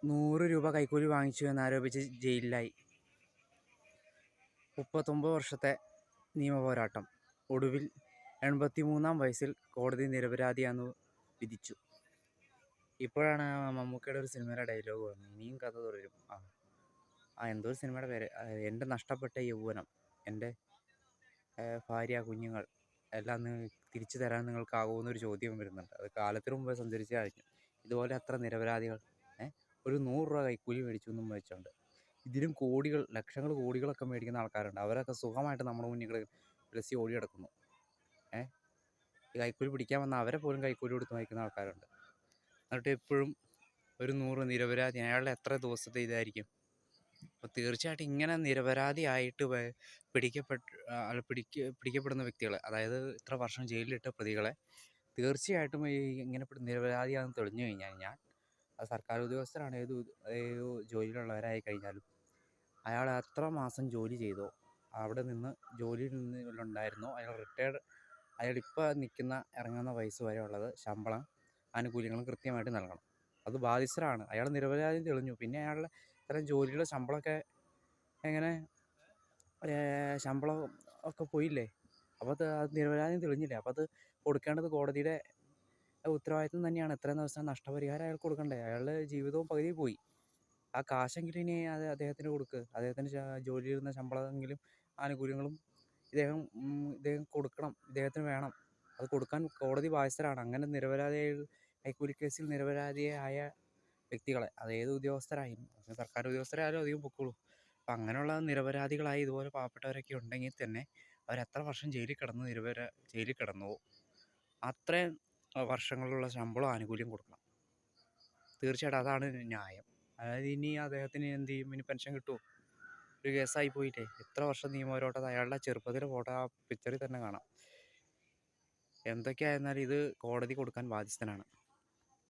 100 രൂപ കൈക്കൂലി വാങ്ങിച്ചു എന്നാരോപിച്ച് ജയിലിലായി. 39 വർഷത്തെ നിയമപോരാട്ടം. ഒടുവിൽ 83-ാം വയസ്സിൽ കോടതി നിരപരാധിയാണെന്ന് വിധിച്ചു. ഇപ്പോഴാണ് മമ്മൂക്കയുടെ ഒരു സിനിമയുടെ ഡയലോഗ് വന്നത്, ഇനിയും കഥ തുടരും. എന്തോ ഒരു സിനിമയുടെ പേര്, എൻ്റെ നഷ്ടപ്പെട്ട യൗവനം, എൻ്റെ ഭാര്യ, കുഞ്ഞുങ്ങൾ എല്ലാം തിരിച്ചു തരാൻ നിങ്ങൾക്കാകുമെന്നൊരു ചോദ്യം വരുന്നുണ്ട്. അത് കാലത്തിന് മുമ്പേ സഞ്ചരിച്ച് കഴിഞ്ഞു. ഇതുപോലെ അത്ര നിരപരാധികൾ ഒരു 100 രൂപ കൈക്കൂലി മേടിച്ചു എന്നും വെച്ചുകൊണ്ട് ഇതിലും കോടികൾ, ലക്ഷങ്ങൾ, കോടികളൊക്കെ മേടിക്കുന്ന ആൾക്കാരുണ്ട്. അവരൊക്കെ സുഖമായിട്ട് നമ്മുടെ മുന്നിൽ വിലസി ഓടി കിടക്കുന്നു. ഈ കൈക്കൂലി പിടിക്കാൻ വന്ന അവരെ പോലും കൈക്കൂലി കൊടുത്ത് വാങ്ങിക്കുന്ന ആൾക്കാരുണ്ട്. എന്നിട്ട് എപ്പോഴും ഒരു 100 നിരപരാധി, അയാളുടെ എത്ര ദിവസത്തെ ഇതായിരിക്കും. അപ്പോൾ തീർച്ചയായിട്ടും ഇങ്ങനെ നിരപരാധിയായിട്ട് പിടിക്കപ്പെടുന്ന വ്യക്തികൾ, അതായത് ഇത്ര വർഷം ജയിലിലിട്ട പ്രതികളെ തീർച്ചയായിട്ടും ഇങ്ങനെ നിരപരാധിയാണെന്ന് തെളിഞ്ഞു കഴിഞ്ഞാൽ അത് സർക്കാർ ഉദ്യോഗസ്ഥരാണ്, ഏത് ജോലിയിലുള്ളവരായി കഴിഞ്ഞാലും അയാൾ എത്ര മാസം ജോലി ചെയ്തോ, അവിടെ നിന്ന് ജോലിയിൽ നിന്നുണ്ടായിരുന്നോ, അയാളിപ്പോൾ ഇറങ്ങുന്ന വയസ്സ് വരെ ഉള്ളത് ശമ്പളം, ആനുകൂല്യങ്ങളും കൃത്യമായിട്ട് നൽകണം. അത് ബാധ്യസ്ഥരാണ്. അയാൾ നിരപരാധി തെളിഞ്ഞു, പിന്നെ അയാളുടെ ഇത്തരം ജോലിയുടെ ശമ്പളമൊക്കെ എങ്ങനെ, ശമ്പളം ഒക്കെ പോയില്ലേ, അപ്പോൾ അത് നിരപരാധി തെളിഞ്ഞില്ലേ. അപ്പോൾ അത് കൊടുക്കേണ്ടത് കോടതിയുടെ ഉത്തരവാദിത്വം തന്നെയാണ്. ഇത്രയും ദിവസം നഷ്ടപരിഹാരം അയാൾക്ക് കൊടുക്കണ്ടേ. അയാളുടെ ജീവിതവും പകുതി പോയി. ആ കാശെങ്കിലും ഇനി അത് അദ്ദേഹത്തിന് കൊടുക്കുക. അദ്ദേഹത്തിന് ജോലി ചെയ്യുന്ന ശമ്പളമെങ്കിലും ആനുകൂല്യങ്ങളും ഇദ്ദേഹം കൊടുക്കണം, ഇദ്ദേഹത്തിന് വേണം. അത് കൊടുക്കാൻ കോടതി ബാധ്യസ്ഥരാണ്. അങ്ങനെ നിരപരാധിയായ കൈക്കൂലി കേസിൽ നിരപരാധിയായ വ്യക്തികളെ, അത് ഏത് ഉദ്യോഗസ്ഥരായും, സർക്കാർ ഉദ്യോഗസ്ഥരായാലും അധികം പൊക്കോളൂ. അപ്പം അങ്ങനെയുള്ള നിരപരാധികളായി ഇതുപോലെ പാവപ്പെട്ടവരൊക്കെ ഉണ്ടെങ്കിൽ തന്നെ അവരെത്ര വർഷം ജയിലിൽ കിടന്നുവോ അത്രയും വർഷങ്ങളിലുള്ള ശമ്പളം, ആനുകൂല്യം കൊടുക്കണം. തീർച്ചയായിട്ടും അതാണ് ന്യായം. അതായത് ഇനി അദ്ദേഹത്തിന് എന്ത് ചെയ്യും, ഇനി പെൻഷൻ കിട്ടുമോ? ഒരു കേസായി പോയില്ലേ. എത്ര വർഷം നിയമപോരാട്ടം, അയാളുടെ ചെറുപ്പത്തിലെ ഫോട്ടോ ആ പിക്ചറിൽ തന്നെ കാണാം. എന്തൊക്കെയായിരുന്നാലും ഇത് കോടതി കൊടുക്കാൻ ബാധ്യസ്ഥനാണ്.